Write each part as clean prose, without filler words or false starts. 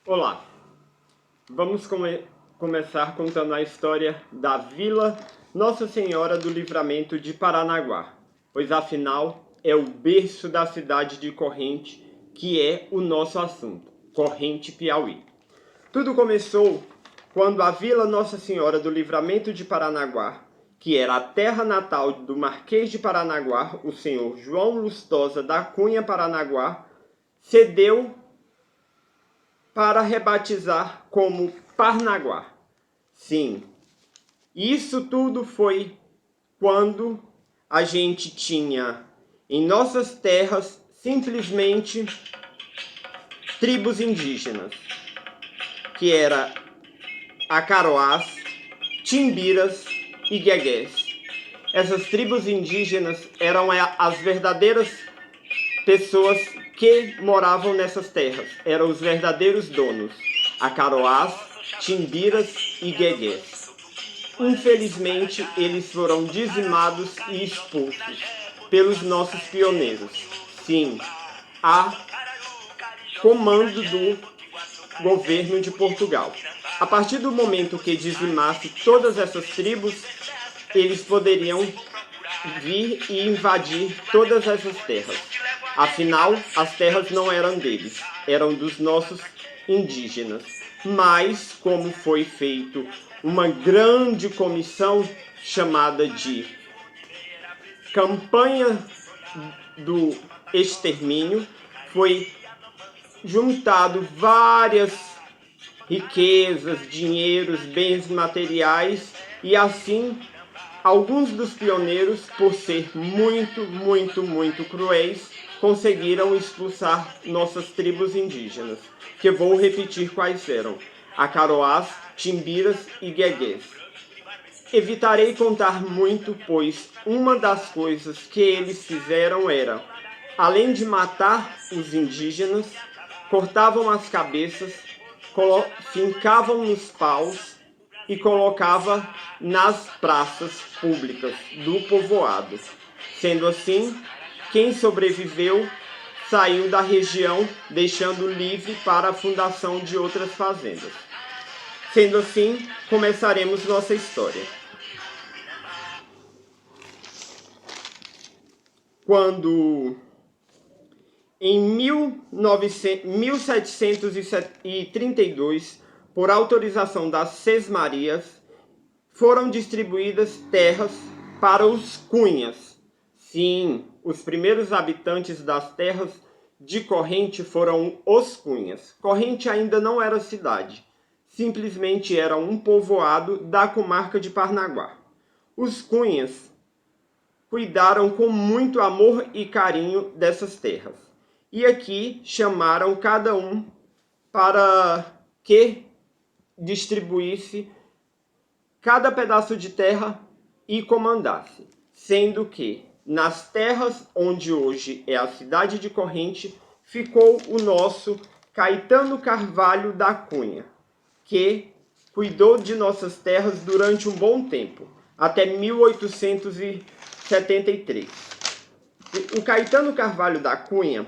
Olá, vamos começar contando a história da Vila Nossa Senhora do Livramento de Paranaguá, pois afinal é o berço da cidade de Corrente, que é o nosso assunto, Corrente, Piauí. Tudo começou quando a Vila Nossa Senhora do Livramento de Paranaguá, que era a terra natal do Marquês de Paranaguá, o senhor João Lustosa da Cunha Paranaguá, cedeu para rebatizar como Parnaguá. Sim, isso tudo foi quando a gente tinha em nossas terras simplesmente tribos indígenas, que era Acaroás, Timbiras e Guegués. Essas tribos indígenas eram as verdadeiras pessoas que moravam nessas terras, eram os verdadeiros donos, Acaroás, Timbiras e Guegués. Infelizmente, eles foram dizimados e expulsos pelos nossos pioneiros. Sim, a comando do governo de Portugal. A partir do momento que dizimasse todas essas tribos, eles poderiam vir e invadir todas essas terras. Afinal, as terras não eram deles, eram dos nossos indígenas. Mas, como foi feito uma grande comissão chamada de Campanha do Extermínio, foi juntado várias riquezas, dinheiros, bens materiais e assim alguns dos pioneiros, por ser muito cruéis, conseguiram expulsar nossas tribos indígenas, que vou repetir quais eram: Acaroás, Timbiras e Guegués. Evitarei contar muito, pois uma das coisas que eles fizeram era, além de matar os indígenas, cortavam as cabeças, fincavam nos paus e colocava nas praças públicas do povoado. Sendo assim, quem sobreviveu saiu da região, deixando livre para a fundação de outras fazendas. Sendo assim, começaremos nossa história. Quando em 1732, por autorização das Sesmarias, foram distribuídas terras para os cunhas. Sim, os primeiros habitantes das terras de Corrente foram os cunhas. Corrente ainda não era cidade, simplesmente era um povoado da comarca de Parnaguá. Os cunhas cuidaram com muito amor e carinho dessas terras. E aqui chamaram cada um para que distribuísse cada pedaço de terra e comandasse, sendo que nas terras onde hoje é a cidade de Corrente ficou o nosso Caetano Carvalho da Cunha, que cuidou de nossas terras durante um bom tempo, até 1873. O Caetano Carvalho da Cunha,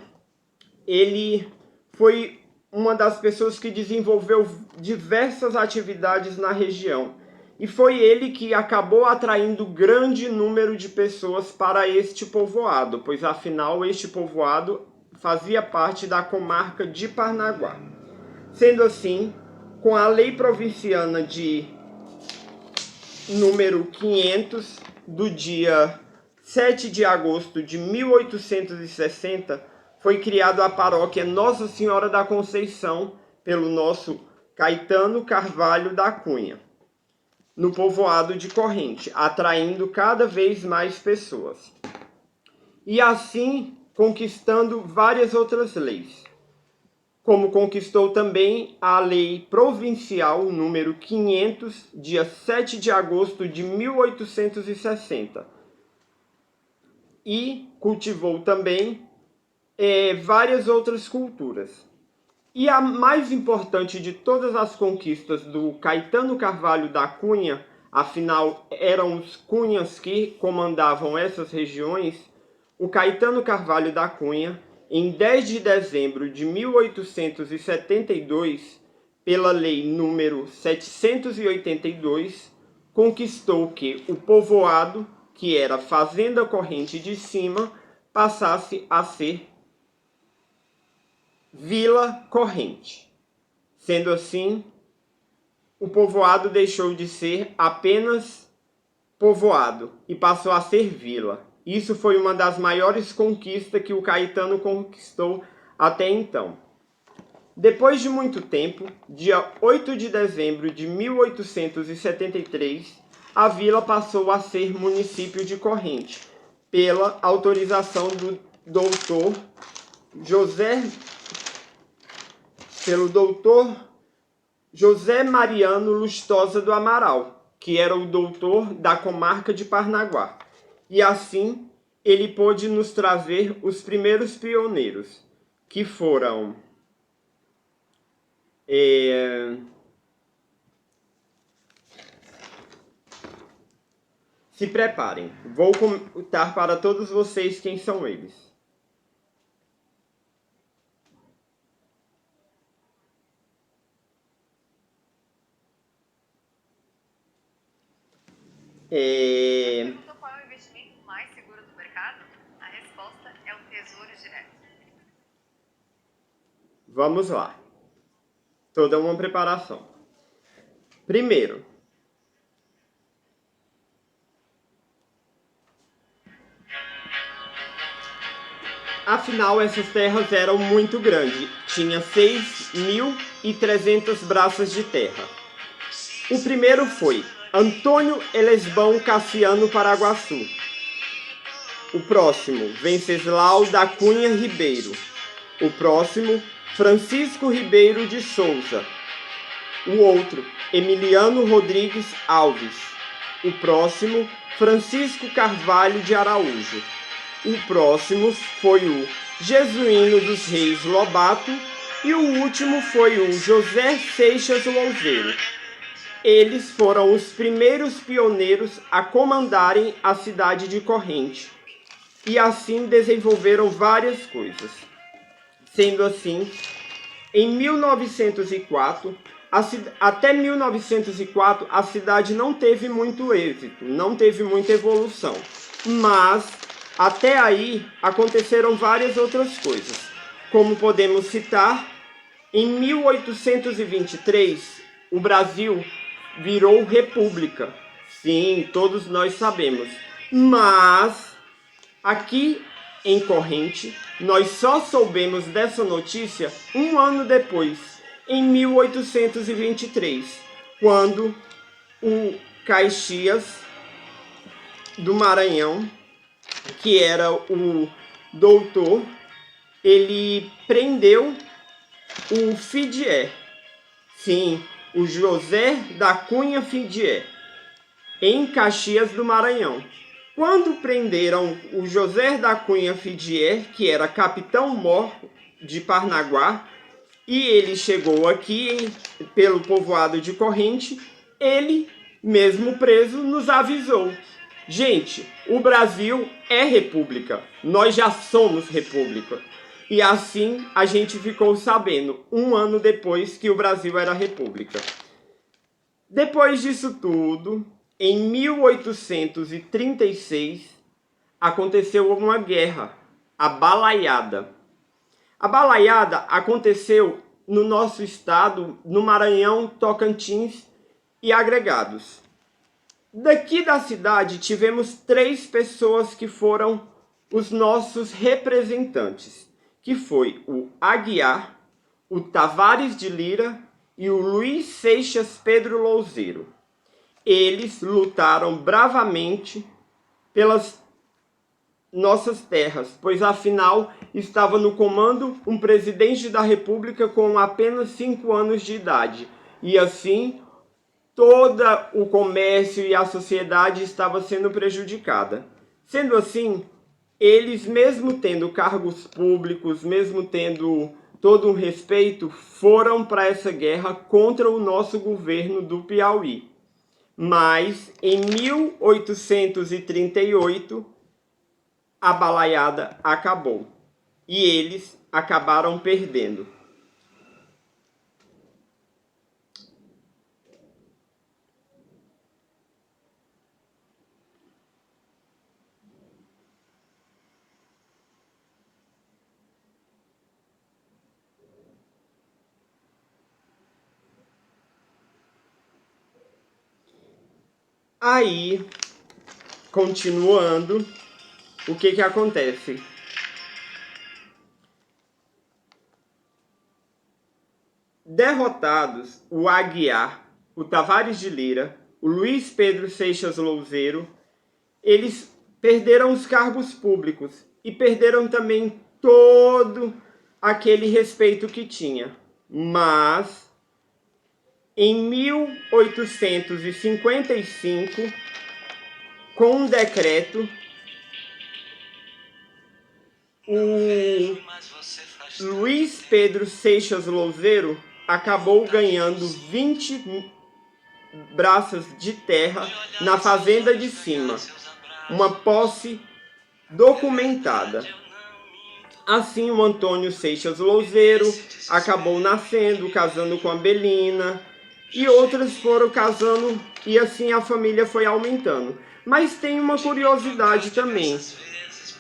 ele foi uma das pessoas que desenvolveu diversas atividades na região. E foi ele que acabou atraindo grande número de pessoas para este povoado, pois afinal este povoado fazia parte da comarca de Parnaguá. Sendo assim, com a lei provinciana de número 500, do dia 7 de agosto de 1860, foi criada a paróquia Nossa Senhora da Conceição pelo nosso Caetano Carvalho da Cunha, no povoado de Corrente, atraindo cada vez mais pessoas. E assim conquistando várias outras leis, como conquistou também a lei provincial número 500, dia 7 de agosto de 1860. E cultivou também várias outras culturas. E a mais importante de todas as conquistas do Caetano Carvalho da Cunha, afinal eram os cunhas que comandavam essas regiões, o Caetano Carvalho da Cunha, em 10 de dezembro de 1872, pela lei número 782, conquistou que o povoado, que era Fazenda Corrente de Cima, passasse a ser Vila Corrente. Sendo assim, o povoado deixou de ser apenas povoado e passou a ser vila. Isso foi uma das maiores conquistas que o Caetano conquistou até então. Depois de muito tempo, dia 8 de dezembro de 1873, a vila passou a ser município de Corrente, pela autorização do doutor José Mariano Lustosa do Amaral, que era o doutor da comarca de Parnaguá. E assim, ele pôde nos trazer os primeiros pioneiros, que foram se preparem, vou contar para todos vocês quem são eles. Pergunta qual é o investimento mais seguro do mercado? A resposta é o Tesouro Direto. Vamos lá. Toda uma preparação. Primeiro, afinal, essas terras eram muito grandes. Tinha 6.300 braças de terra. O primeiro foi Antônio Elesbão Cassiano Paraguaçu. O próximo, Venceslau da Cunha Ribeiro. O próximo, Francisco Ribeiro de Souza. O outro, Emiliano Rodrigues Alves. O próximo, Francisco Carvalho de Araújo. O próximo foi o Jesuíno dos Reis Lobato. E o último foi o José Seixas Louzeiro. Eles foram os primeiros pioneiros a comandarem a cidade de Corrente. E assim desenvolveram várias coisas. Sendo assim, em 1904, até 1904, a cidade não teve muito êxito, não teve muita evolução. Mas, até aí, aconteceram várias outras coisas. Como podemos citar, em 1823, o Brasil virou república. Sim, todos nós sabemos. Mas, aqui em Corrente, nós só soubemos dessa notícia um ano depois, em 1823, quando o Caxias do Maranhão, que era o doutor, ele prendeu o Fidier. Sim, o José da Cunha Fidier, em Caxias do Maranhão. Quando prenderam o José da Cunha Fidier, que era capitão-mor de Parnaguá, e ele chegou aqui pelo povoado de Corrente, ele, mesmo preso, nos avisou: gente, o Brasil é república, nós já somos república. E assim a gente ficou sabendo, um ano depois, que o Brasil era república. Depois disso tudo, em 1836, aconteceu uma guerra, a Balaiada. A Balaiada aconteceu no nosso estado, no Maranhão, Tocantins e agregados. Daqui da cidade tivemos 3 pessoas que foram os nossos representantes, que foi o Aguiar, o Tavares de Lira e o Luiz Seixas Pedro Louzeiro. Eles lutaram bravamente pelas nossas terras, pois afinal estava no comando um presidente da República com apenas 5 anos de idade. E assim, todo o comércio e a sociedade estava sendo prejudicada. Sendo assim, eles, mesmo tendo cargos públicos, mesmo tendo todo um respeito, foram para essa guerra contra o nosso governo do Piauí. Mas, em 1838, a balaiada acabou e eles acabaram perdendo. Aí, continuando, o que acontece? Derrotados, o Aguiar, o Tavares de Lira, o Luiz Pedro Seixas Louzeiro, eles perderam os cargos públicos e perderam também todo aquele respeito que tinha. Mas, em 1855, com um decreto, o Luiz Pedro Seixas Louzeiro acabou ganhando 20 braças de terra na fazenda de cima, uma posse documentada. Assim, o Antônio Seixas Louzeiro acabou nascendo, casando com a Belina, e outras foram casando, e assim a família foi aumentando. Mas tem uma curiosidade também.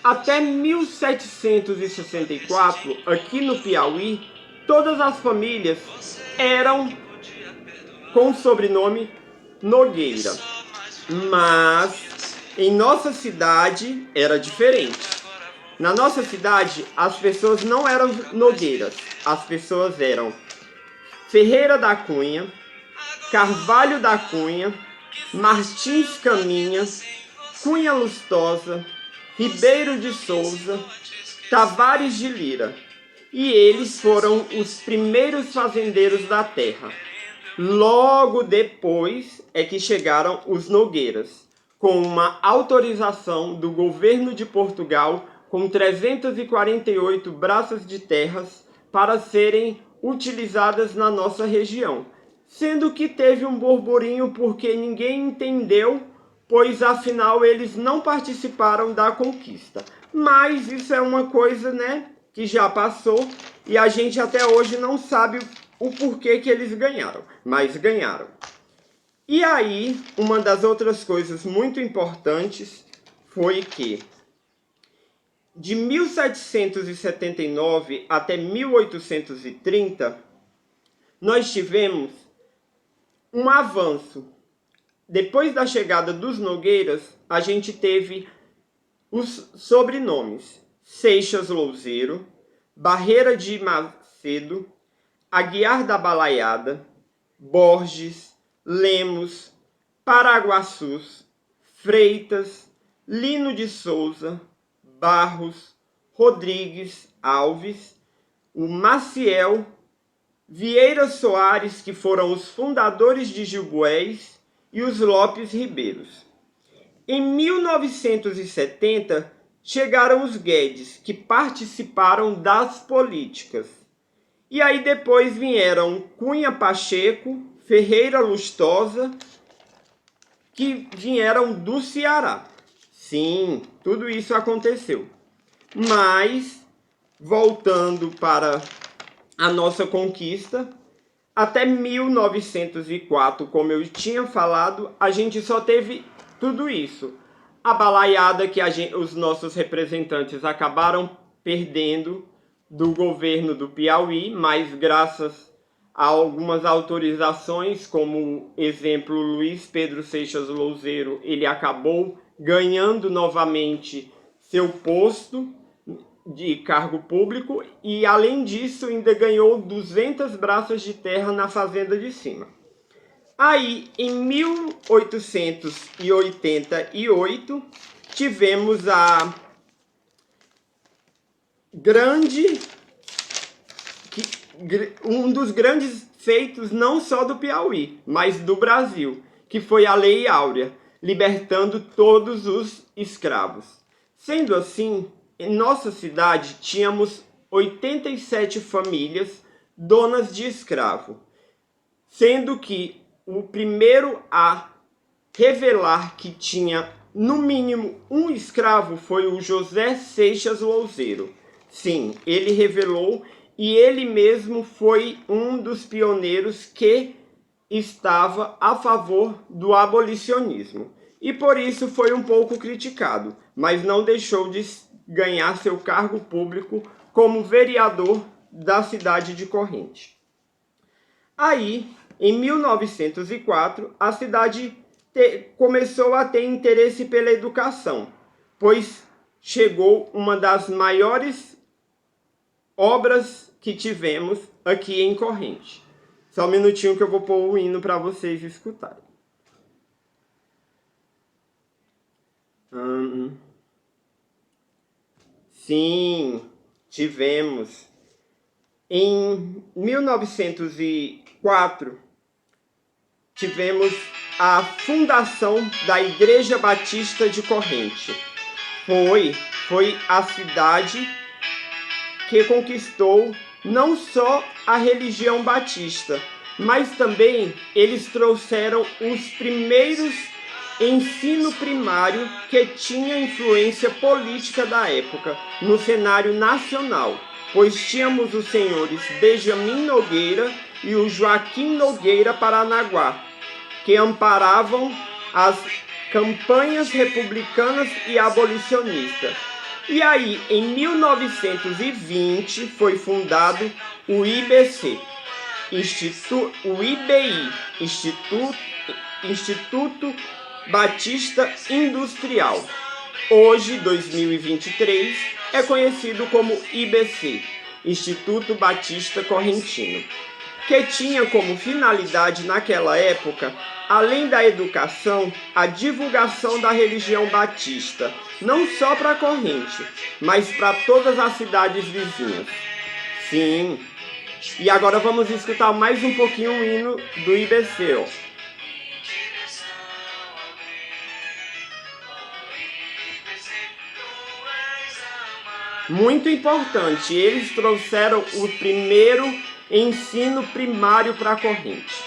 Até 1764, aqui no Piauí, todas as famílias eram com o sobrenome Nogueira. Mas em nossa cidade era diferente. Na nossa cidade, as pessoas não eram Nogueiras. As pessoas eram Ferreira da Cunha, Carvalho da Cunha, Martins Caminha, Cunha Lustosa, Ribeiro de Souza, Tavares de Lira. E eles foram os primeiros fazendeiros da terra. Logo depois é que chegaram os Nogueiras, com uma autorização do governo de Portugal com 348 braças de terras para serem utilizadas na nossa região. Sendo que teve um burburinho porque ninguém entendeu, pois afinal eles não participaram da conquista. Mas isso é uma coisa, né, que já passou e a gente até hoje não sabe o porquê que eles ganharam, mas ganharam. E aí, uma das outras coisas muito importantes foi que de 1779 até 1830, nós tivemos um avanço. Depois da chegada dos Nogueiras, a gente teve os sobrenomes Seixas Louzeiro, Barreira de Macedo, Aguiar da Balaiada, Borges, Lemos, Paraguaçus, Freitas, Lino de Souza, Barros, Rodrigues Alves, o Maciel, Vieira Soares, que foram os fundadores de Gilboés, e os Lopes Ribeiros. Em 1970, chegaram os Guedes, que participaram das políticas. E aí depois vieram Cunha Pacheco, Ferreira Lustosa, que vieram do Ceará. Sim, tudo isso aconteceu. Mas, voltando para a nossa conquista, até 1904, como eu tinha falado, a gente só teve tudo isso. A balaiada que os nossos representantes acabaram perdendo do governo do Piauí, mas graças a algumas autorizações, como exemplo Luiz Pedro Seixas Louzeiro, ele acabou ganhando novamente seu posto de cargo público e, além disso, ainda ganhou 200 braças de terra na fazenda de cima. Aí, em 1888, tivemos um dos grandes feitos não só do Piauí, mas do Brasil, que foi a Lei Áurea, libertando todos os escravos. Sendo assim, em nossa cidade tínhamos 87 famílias donas de escravo, sendo que o primeiro a revelar que tinha no mínimo um escravo foi o José Seixas Louzeiro. Sim, ele revelou e ele mesmo foi um dos pioneiros que estava a favor do abolicionismo. E por isso foi um pouco criticado, mas não deixou de ganhar seu cargo público como vereador da cidade de Corrente. Aí, em 1904, a cidade começou a ter interesse pela educação, pois chegou uma das maiores obras que tivemos aqui em Corrente. Só um minutinho que eu vou pôr o hino para vocês escutarem. Sim, tivemos. Em 1904, tivemos a fundação da Igreja Batista de Corrente. Foi a cidade que conquistou não só a religião batista, mas também eles trouxeram os primeiros ensino primário que tinha influência política da época no cenário nacional, pois tínhamos os senhores Benjamin Nogueira e o Joaquim Nogueira Paranaguá, que amparavam as campanhas republicanas e abolicionistas. E aí, em 1920, foi fundado o IBC, Instituto Batista Industrial. Hoje, 2023, é conhecido como IBC, Instituto Batista Correntino, que tinha como finalidade naquela época, além da educação, a divulgação da religião batista, não só para Corrente, mas para todas as cidades vizinhas. Sim, e agora vamos escutar mais um pouquinho o hino do IBC, ó. Muito importante, eles trouxeram o primeiro ensino primário para a Corrente.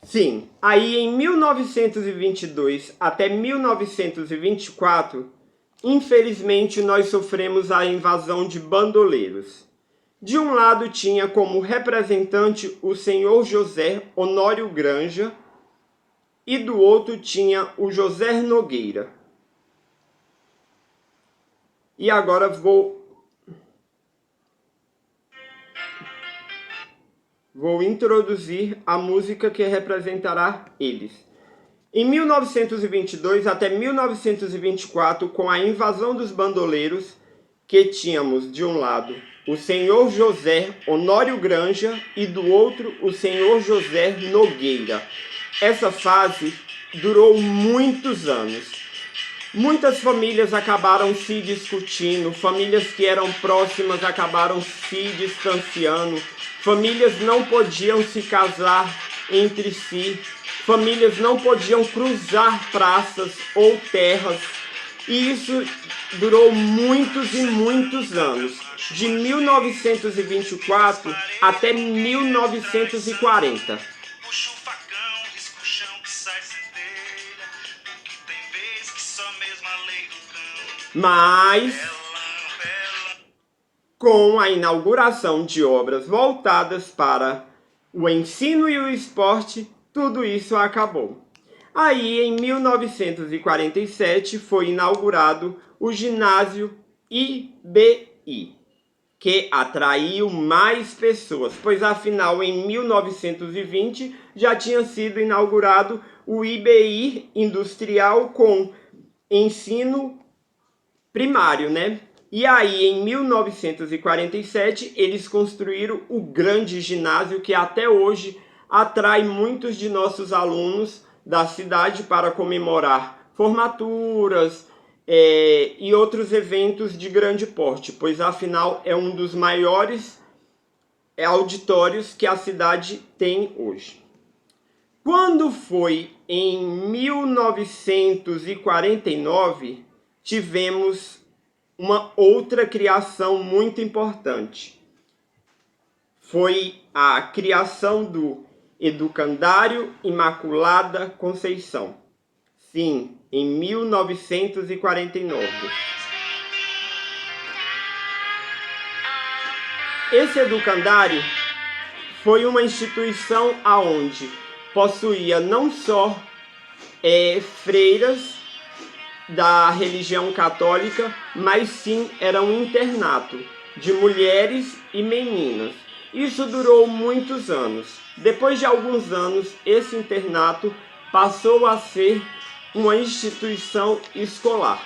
Sim, aí em 1922 até 1924, infelizmente nós sofremos a invasão de bandoleiros. De um lado tinha como representante o senhor José Honório Granja e do outro tinha o José Nogueira. E agora vou introduzir a música que representará eles. Em 1922 até 1924, com a invasão dos bandoleiros, que tínhamos de um lado o senhor José Honório Granja e do outro o senhor José Nogueira. Essa fase durou muitos anos. Muitas famílias acabaram se discutindo, famílias que eram próximas acabaram se distanciando, famílias não podiam se casar entre si, famílias não podiam cruzar praças ou terras, e isso durou muitos e muitos anos, de 1924 até 1940. Mas, com a inauguração de obras voltadas para o ensino e o esporte, tudo isso acabou. Aí, em 1947, foi inaugurado o ginásio IBI, que atraiu mais pessoas, pois afinal, em 1920, já tinha sido inaugurado o IBI Industrial com ensino primário, né? E aí, em 1947, eles construíram o grande ginásio que até hoje atrai muitos de nossos alunos da cidade para comemorar formaturas e outros eventos de grande porte, pois afinal é um dos maiores auditórios que a cidade tem hoje. Quando foi em 1949, tivemos uma outra criação muito importante. Foi a criação do Educandário Imaculada Conceição. Sim, em 1949. Esse educandário foi uma instituição aonde possuía não só freiras da religião católica, mas sim era um internato, de mulheres e meninas. Isso durou muitos anos. Depois de alguns anos, esse internato passou a ser uma instituição escolar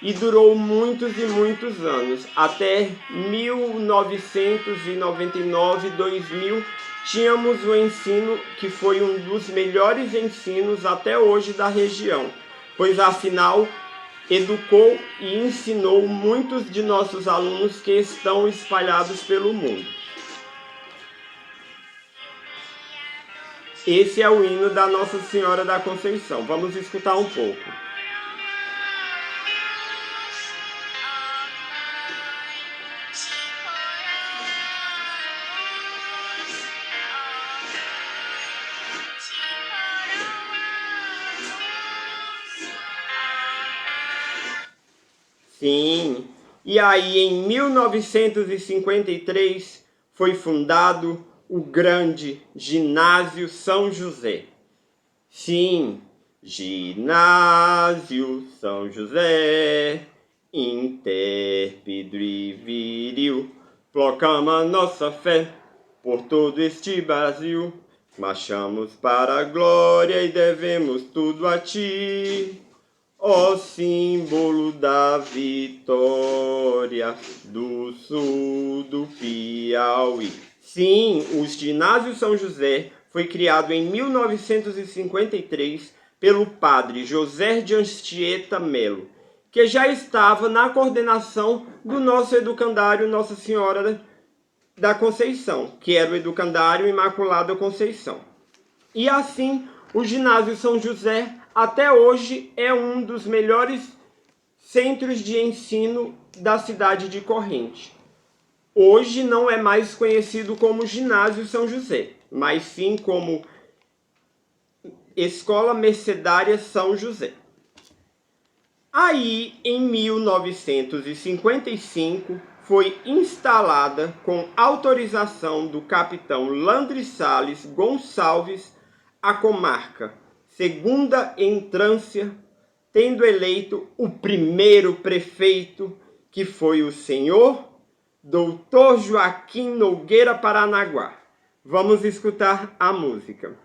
e durou muitos e muitos anos. Até 1999, 2000, tínhamos o ensino que foi um dos melhores ensinos até hoje da região, pois afinal educou e ensinou muitos de nossos alunos que estão espalhados pelo mundo. Esse é o hino da Nossa Senhora da Conceição. Vamos escutar um pouco. Sim, e aí em 1953 foi fundado o grande Ginásio São José. Sim, Ginásio São José, intérpido e viril, proclama nossa fé por todo este Brasil. Marchamos para a glória e devemos tudo a ti, ó símbolo da vitória do sul do Piauí. Sim, o Ginásio São José foi criado em 1953 pelo padre José de Anchieta Melo, que já estava na coordenação do nosso educandário Nossa Senhora da Conceição, que era o educandário Imaculada Conceição. E assim, o Ginásio São José até hoje é um dos melhores centros de ensino da cidade de Corrente. Hoje não é mais conhecido como Ginásio São José, mas sim como Escola Mercedária São José. Aí, em 1955, foi instalada, com autorização do capitão Landry Salles Gonçalves, a comarca Segunda Entrância, tendo eleito o primeiro prefeito, que foi o senhor Doutor Joaquim Nogueira Paranaguá. Vamos escutar a música.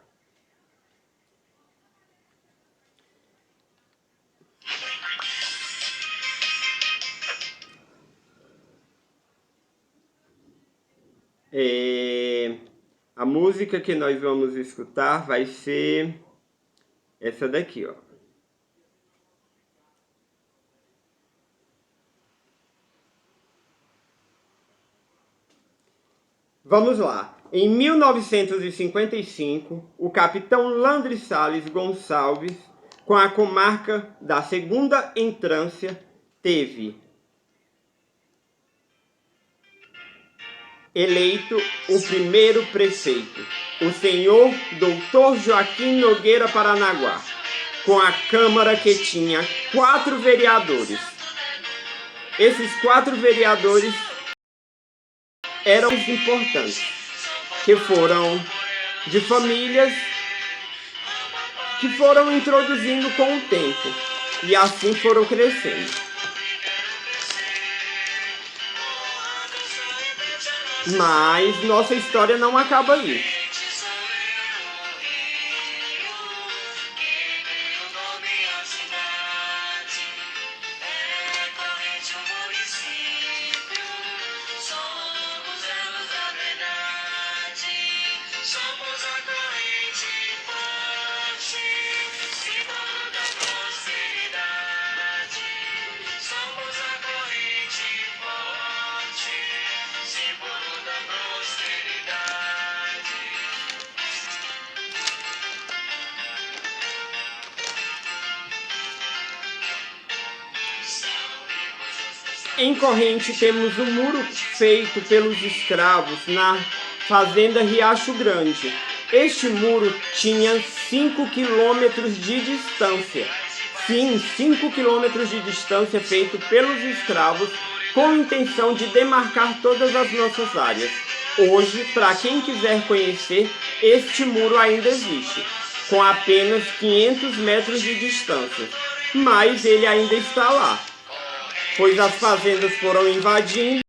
A música que nós vamos escutar vai ser essa daqui, ó. Vamos lá. Em 1955, o capitão Landry Salles Gonçalves, com a comarca da Segunda Entrância, teve eleito o primeiro prefeito, o senhor Doutor Joaquim Nogueira Paranaguá, com a Câmara que tinha 4 vereadores. Esses 4 vereadores eram importantes, que foram de famílias que foram introduzindo com o tempo e assim foram crescendo. Mas nossa história não acaba aí. Em Corrente temos um muro feito pelos escravos na fazenda Riacho Grande. Este muro tinha 5 quilômetros de distância. Sim, 5 quilômetros de distância feito pelos escravos com a intenção de demarcar todas as nossas áreas. Hoje, para quem quiser conhecer, este muro ainda existe, com apenas 500 metros de distância, mas ele ainda está lá, pois as fazendas foram invadindo